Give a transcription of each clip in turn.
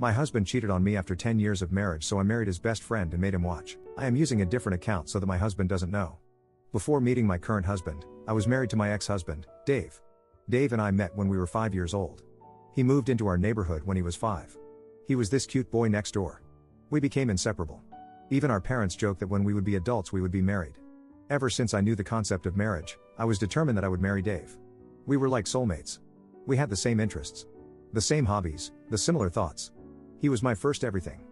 My husband cheated on me after 10 years of marriage, so I married his best friend and made him watch. I am using a different account so that my husband doesn't know. Before meeting my current husband, I was married to my ex-husband, Dave. Dave and I met when we were 5 years old. He moved into our neighborhood when he was 5. He was this cute boy next door. We became inseparable. Even our parents joked that when we would be adults we would be married. Ever since I knew the concept of marriage, I was determined that I would marry Dave. We were like soulmates. We had the same interests. The same hobbies, the similar thoughts. He was my first everything.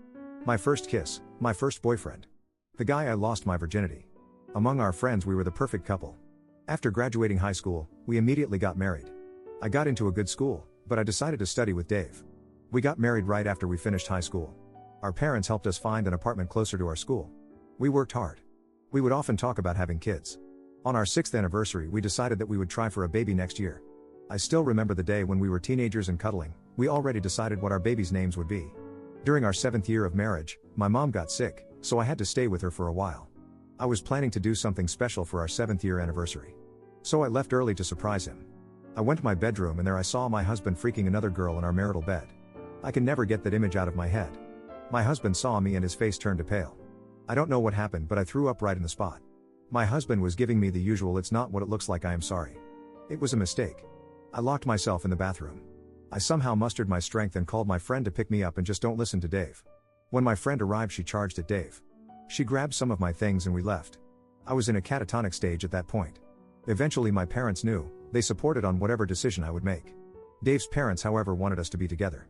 My first kiss, my first boyfriend. The guy I lost my virginity. Among our friends we were the perfect couple. After graduating high school, we immediately got married. I got into a good school, but I decided to study with Dave. We got married right after we finished high school. Our parents helped us find an apartment closer to our school. We worked hard. We would often talk about having kids. On our 6th anniversary we decided that we would try for a baby next year. I still remember the day when we were teenagers and cuddling. We already decided what our babies' names would be. During our 7th year of marriage, my mom got sick, so I had to stay with her for a while. I was planning to do something special for our 7th year anniversary. So I left early to surprise him. I went to my bedroom and there I saw my husband freaking another girl in our marital bed. I can never get that image out of my head. My husband saw me and his face turned pale. I don't know what happened, but I threw up right in the spot. My husband was giving me the usual "it's not what it looks like, I am sorry." It was a mistake. I locked myself in the bathroom. I somehow mustered my strength and called my friend to pick me up and just don't listen to Dave. When my friend arrived she charged at Dave. She grabbed some of my things and we left. I was in a catatonic stage at that point. Eventually my parents knew, they supported on whatever decision I would make. Dave's parents however wanted us to be together.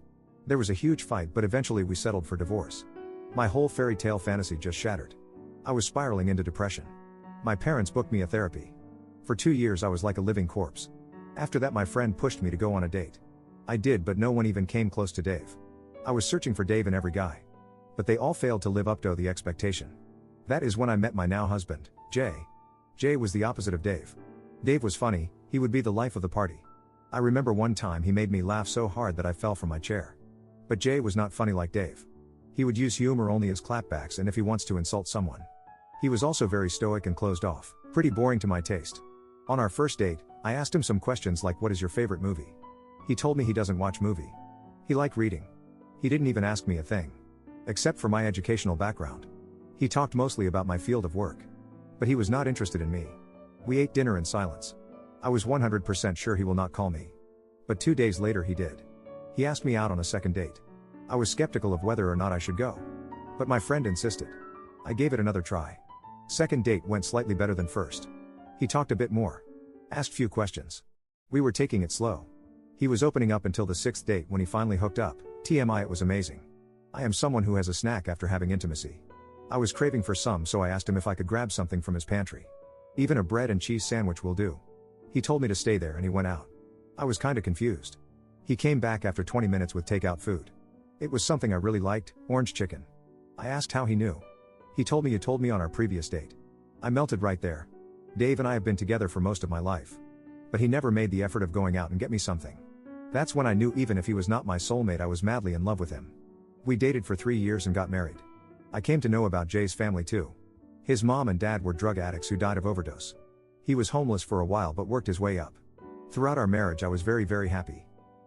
There was a huge fight but eventually we settled for divorce. My whole fairy tale fantasy just shattered. I was spiraling into depression. My parents booked me a therapy. For 2 years I was like a living corpse. After that my friend pushed me to go on a date. I did, but no one even came close to Dave. I was searching for Dave in every guy. But they all failed to live up to the expectation. That is when I met my now husband, Jay. Jay was the opposite of Dave. Dave was funny, he would be the life of the party. I remember one time he made me laugh so hard that I fell from my chair. But Jay was not funny like Dave. He would use humor only as clapbacks and if he wants to insult someone. He was also very stoic and closed off, pretty boring to my taste. On our first date, I asked him some questions like what is your favorite movie? He told me he doesn't watch movie. He liked reading. He didn't even ask me a thing. Except for my educational background. He talked mostly about my field of work. But he was not interested in me. We ate dinner in silence. I was 100% sure he will not call me. But 2 days later he did. He asked me out on a second date. I was skeptical of whether or not I should go. But my friend insisted. I gave it another try. Second date went slightly better than first. He talked a bit more. Asked few questions. We were taking it slow. He was opening up until the 6th date when he finally hooked up. TMI, it was amazing. I am someone who has a snack after having intimacy. I was craving for some, so I asked him if I could grab something from his pantry. Even a bread and cheese sandwich will do. He told me to stay there and he went out. I was kinda confused. He came back after 20 minutes with takeout food. It was something I really liked, orange chicken. I asked how he knew. He told me you told me on our previous date. I melted right there. Dave and I have been together for most of my life. But he never made the effort of going out and get me something. That's when I knew even if he was not my soulmate I was madly in love with him. We dated for 3 years and got married. I came to know about Jay's family too. His mom and dad were drug addicts who died of overdose. He was homeless for a while but worked his way up. Throughout our marriage I was very, very happy.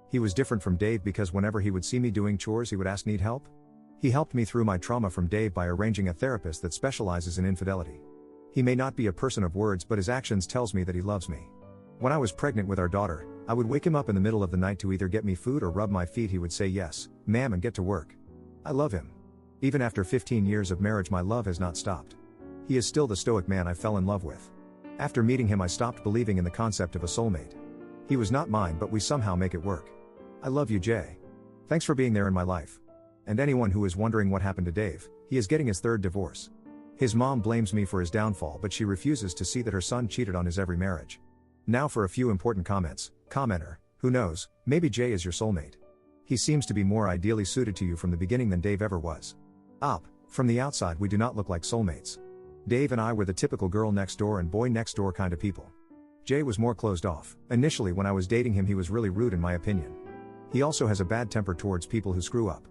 He was different from Dave because whenever he would see me doing chores he would ask need help. He helped me through my trauma from Dave by arranging a therapist that specializes in infidelity. He may not be a person of words but his actions tells me that he loves me. When I was pregnant with our daughter, I would wake him up in the middle of the night to either get me food or rub my feet. He would say yes, ma'am, and get to work. I love him. Even after 15 years of marriage my love has not stopped. He is still the stoic man I fell in love with. After meeting him I stopped believing in the concept of a soulmate. He was not mine but we somehow make it work. I love you, Jay. Thanks for being there in my life. And anyone who is wondering what happened to Dave, he is getting his 3rd divorce. His mom blames me for his downfall but she refuses to see that her son cheated on his every marriage. Now for a few important comments. Commenter, who knows, maybe Jay is your soulmate. He seems to be more ideally suited to you from the beginning than Dave ever was. Op, from the outside we do not look like soulmates. Dave and I were the typical girl next door and boy next door kind of people. Jay was more closed off. Initially when I was dating him he was really rude in my opinion. He also has a bad temper towards people who screw up.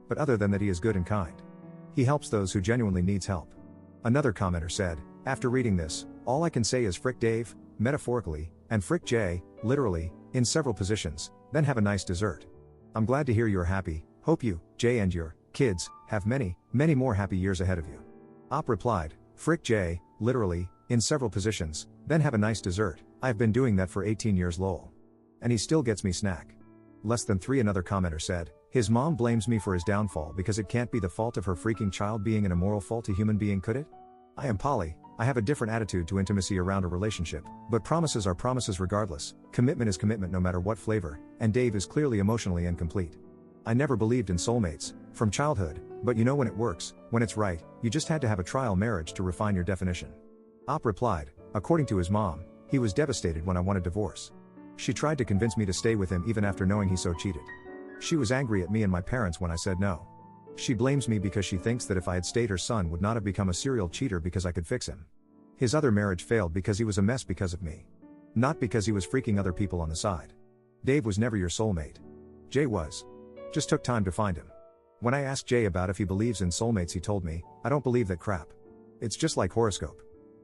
But other than that he is good and kind. He helps those who genuinely needs help. Another commenter said, after reading this, all I can say is frick Dave, metaphorically, and frick Jay, literally, in several positions, then have a nice dessert. I'm glad to hear you are happy, Hope you, Jay, and your kids have many, many more happy years ahead of you. Op replied, frick Jay, literally, in several positions, then have a nice dessert. I've been doing that for 18 years lol. And he still gets me snack. Less than 3 another commenter said, his mom blames me for his downfall because it can't be the fault of her freaking child being an immoral faulty human being, could it? I am Polly. I have a different attitude to intimacy around a relationship, but promises are promises regardless, commitment is commitment no matter what flavor, and Dave is clearly emotionally incomplete. I never believed in soulmates, from childhood, but you know when it works, when it's right, you just had to have a trial marriage to refine your definition. Op replied, according to his mom, he was devastated when I wanted divorce. She tried to convince me to stay with him even after knowing he so cheated. She was angry at me and my parents when I said no. She blames me because she thinks that if I had stayed her son would not have become a serial cheater because I could fix him. His other marriage failed because he was a mess because of me. Not because he was freaking other people on the side. Dave was never your soulmate. Jay was. Just took time to find him. When I asked Jay about if he believes in soulmates, he told me, I don't believe that crap. It's just like horoscope.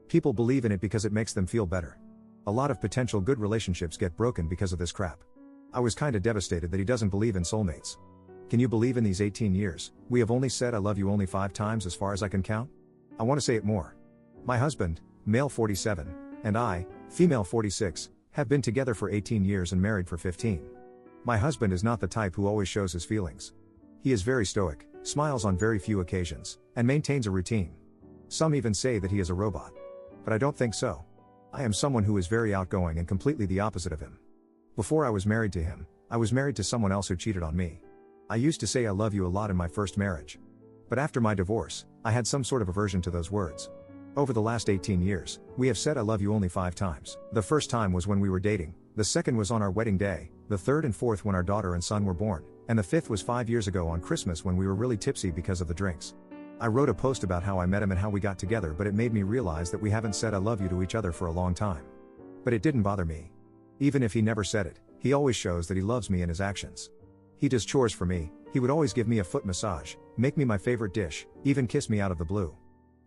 People believe in it because it makes them feel better. A lot of potential good relationships get broken because of this crap. I was kinda devastated that he doesn't believe in soulmates. Can you believe in these 18 years, we have only said I love you only 5 times as far as I can count? I want to say it more. My husband, male 47, and I, female 46, have been together for 18 years and married for 15. My husband is not the type who always shows his feelings. He is very stoic, smiles on very few occasions, and maintains a routine. Some even say that he is a robot. But I don't think so. I am someone who is very outgoing and completely the opposite of him. Before I was married to him, I was married to someone else who cheated on me. I used to say I love you a lot in my first marriage. But after my divorce, I had some sort of aversion to those words. Over the last 18 years, we have said I love you only 5 times. The first time was when we were dating, the second was on our wedding day, the third and fourth when our daughter and son were born, and the fifth was 5 years ago on Christmas when we were really tipsy because of the drinks. I wrote a post about how I met him and how we got together, but it made me realize that we haven't said I love you to each other for a long time. But it didn't bother me. Even if he never said it, he always shows that he loves me in his actions. He does chores for me, he would always give me a foot massage, make me my favorite dish, even kiss me out of the blue.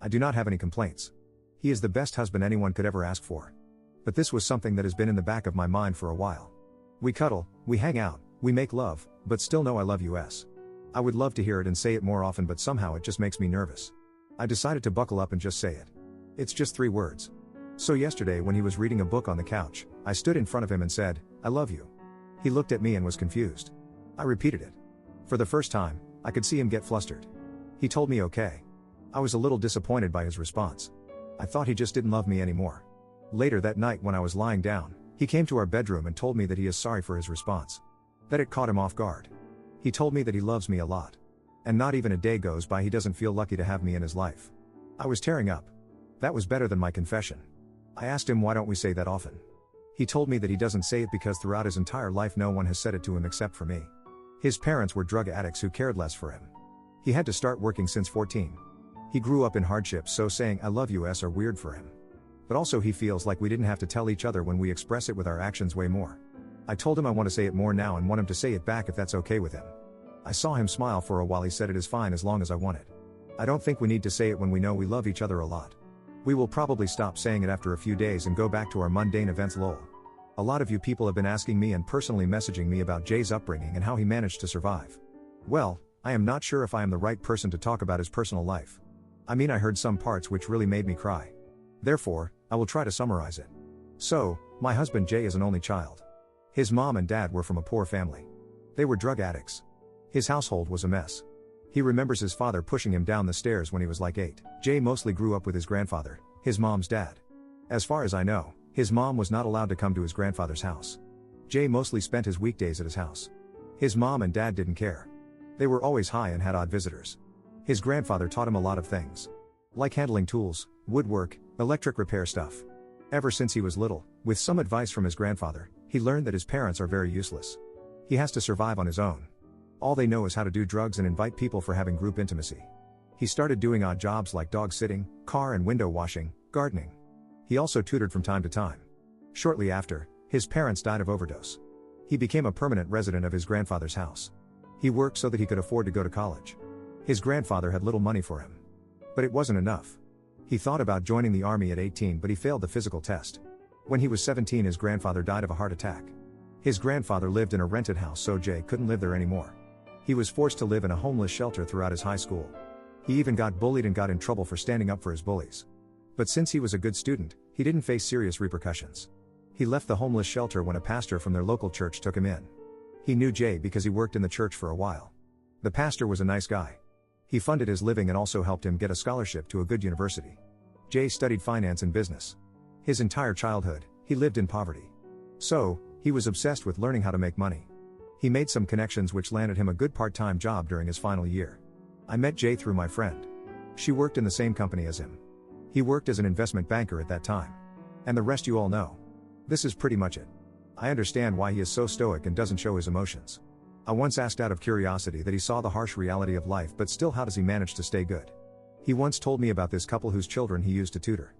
I do not have any complaints. He is the best husband anyone could ever ask for. But this was something that has been in the back of my mind for a while. We cuddle, we hang out, we make love, but still no I love you-s. I would love to hear it and say it more often, but somehow it just makes me nervous. I decided to buckle up and just say it. It's just 3 words. So yesterday when he was reading a book on the couch, I stood in front of him and said, I love you. He looked at me and was confused. I repeated it. For the first time, I could see him get flustered. He told me okay. I was a little disappointed by his response. I thought he just didn't love me anymore. Later that night when I was lying down, he came to our bedroom and told me that he is sorry for his response. That it caught him off guard. He told me that he loves me a lot. And not even a day goes by he doesn't feel lucky to have me in his life. I was tearing up. That was better than my confession. I asked him why don't we say that often. He told me that he doesn't say it because throughout his entire life no one has said it to him except for me. His parents were drug addicts who cared less for him. He had to start working since 14. He grew up in hardships, so saying I love you-s are weird for him. But also he feels like we didn't have to tell each other when we express it with our actions way more. I told him I want to say it more now and want him to say it back if that's okay with him. I saw him smile for a while. He said it is fine as long as I want it. I don't think we need to say it when we know we love each other a lot. We will probably stop saying it after a few days and go back to our mundane events lol. A lot of you people have been asking me and personally messaging me about Jay's upbringing and how he managed to survive. Well, I am not sure if I am the right person to talk about his personal life. I mean, I heard some parts which really made me cry. Therefore, I will try to summarize it. So, my husband Jay is an only child. His mom and dad were from a poor family. They were drug addicts. His household was a mess. He remembers his father pushing him down the stairs when he was like 8. Jay mostly grew up with his grandfather, his mom's dad. As far as I know, his mom was not allowed to come to his grandfather's house. Jay mostly spent his weekdays at his house. His mom and dad didn't care. They were always high and had odd visitors. His grandfather taught him a lot of things. Like handling tools, woodwork, electric repair stuff. Ever since he was little, with some advice from his grandfather, he learned that his parents are very useless. He has to survive on his own. All they know is how to do drugs and invite people for having group intimacy. He started doing odd jobs like dog sitting, car and window washing, gardening. He also tutored from time to time. Shortly after, his parents died of overdose. He became a permanent resident of his grandfather's house. He worked so that he could afford to go to college. His grandfather had little money for him. But it wasn't enough. He thought about joining the army at 18, but he failed the physical test. When he was 17, his grandfather died of a heart attack. His grandfather lived in a rented house, so Jay couldn't live there anymore. He was forced to live in a homeless shelter throughout his high school. He even got bullied and got in trouble for standing up for his bullies. But since he was a good student, he didn't face serious repercussions. He left the homeless shelter when a pastor from their local church took him in. He knew Jay because he worked in the church for a while. The pastor was a nice guy. He funded his living and also helped him get a scholarship to a good university. Jay studied finance and business. His entire childhood, he lived in poverty. So, he was obsessed with learning how to make money. He made some connections which landed him a good part-time job during his final year. I met Jay through my friend. She worked in the same company as him. He worked as an investment banker at that time. And the rest you all know. This is pretty much it. I understand why he is so stoic and doesn't show his emotions. I once asked out of curiosity that he saw the harsh reality of life, but still, how does he manage to stay good? He once told me about this couple whose children he used to tutor.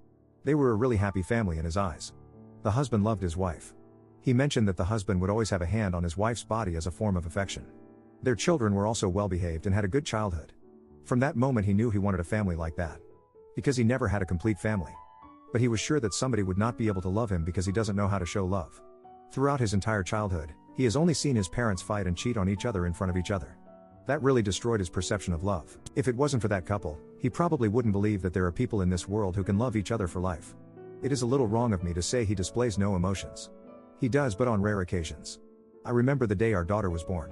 They were a really happy family in his eyes. The husband loved his wife. He mentioned that the husband would always have a hand on his wife's body as a form of affection. Their children were also well behaved and had a good childhood. From that moment he knew he wanted a family like that. Because he never had a complete family. But he was sure that somebody would not be able to love him because he doesn't know how to show love. Throughout his entire childhood, he has only seen his parents fight and cheat on each other in front of each other. That really destroyed his perception of love. If it wasn't for that couple, he probably wouldn't believe that there are people in this world who can love each other for life. It is a little wrong of me to say he displays no emotions. He does, but on rare occasions. I remember the day our daughter was born.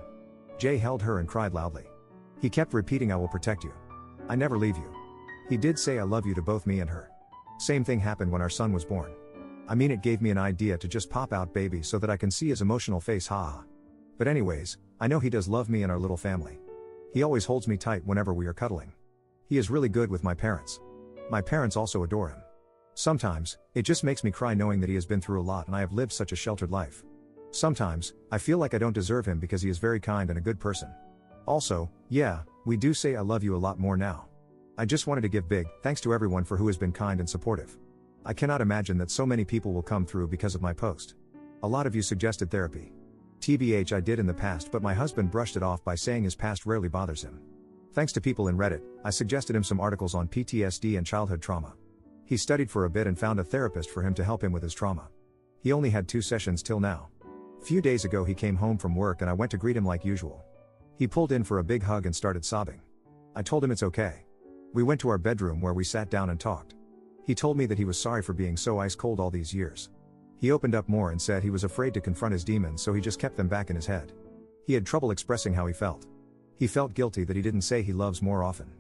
Jay held her and cried loudly. He kept repeating, "I will protect you. I never leave you." He did say "I love you" to both me and her. Same thing happened when our son was born. I mean, it gave me an idea to just pop out baby so that I can see his emotional face, haha. But anyways, I know he does love me and our little family. He always holds me tight whenever we are cuddling. He is really good with my parents. My parents also adore him. Sometimes, it just makes me cry knowing that he has been through a lot and I have lived such a sheltered life. Sometimes, I feel like I don't deserve him because he is very kind and a good person. Also, yeah, we do say "I love you" a lot more now. I just wanted to give big thanks to everyone for who has been kind and supportive. I cannot imagine that so many people will come through because of my post. A lot of you suggested therapy. TBH, I did in the past, but my husband brushed it off by saying his past rarely bothers him. Thanks to people in Reddit, I suggested him some articles on PTSD and childhood trauma. He studied for a bit and found a therapist for him to help him with his trauma. He only had 2 sessions till now. Few days ago he came home from work and I went to greet him like usual. He pulled in for a big hug and started sobbing. I told him it's okay. We went to our bedroom where we sat down and talked. He told me that he was sorry for being so ice cold all these years. He opened up more and said he was afraid to confront his demons, so he just kept them back in his head. He had trouble expressing how he felt. He felt guilty that he didn't say he loves more often.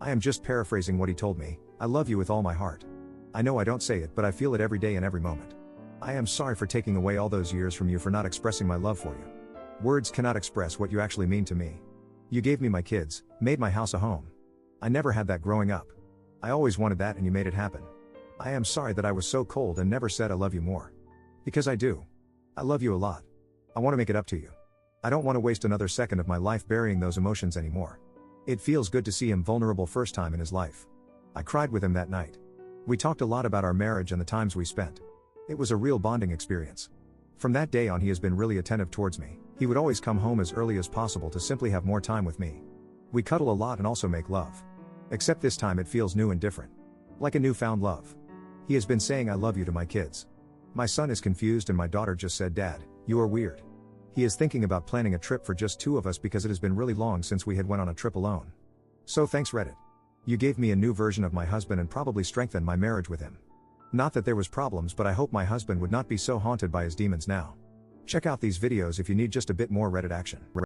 I am just paraphrasing what he told me. "I love you with all my heart. I know I don't say it, but I feel it every day and every moment. I am sorry for taking away all those years from you, for not expressing my love for you. Words cannot express what you actually mean to me. You gave me my kids, made my house a home. I never had that growing up. I always wanted that and you made it happen. I am sorry that I was so cold and never said I love you more. Because I do. I love you a lot. I want to make it up to you. I don't want to waste another second of my life burying those emotions anymore." It feels good to see him vulnerable first time in his life. I cried with him that night. We talked a lot about our marriage and the times we spent. It was a real bonding experience. From that day on he has been really attentive towards me. He would always come home as early as possible to simply have more time with me. We cuddle a lot and also make love. Except this time it feels new and different. Like a newfound love. He has been saying "I love you" to my kids. My son is confused and my daughter just said, "Dad, you are weird." He is thinking about planning a trip for just 2 of us because it has been really long since we had went on a trip alone. So thanks Reddit. You gave me a new version of my husband and probably strengthened my marriage with him. Not that there was problems, but I hope my husband would not be so haunted by his demons now. Check out these videos if you need just a bit more Reddit action.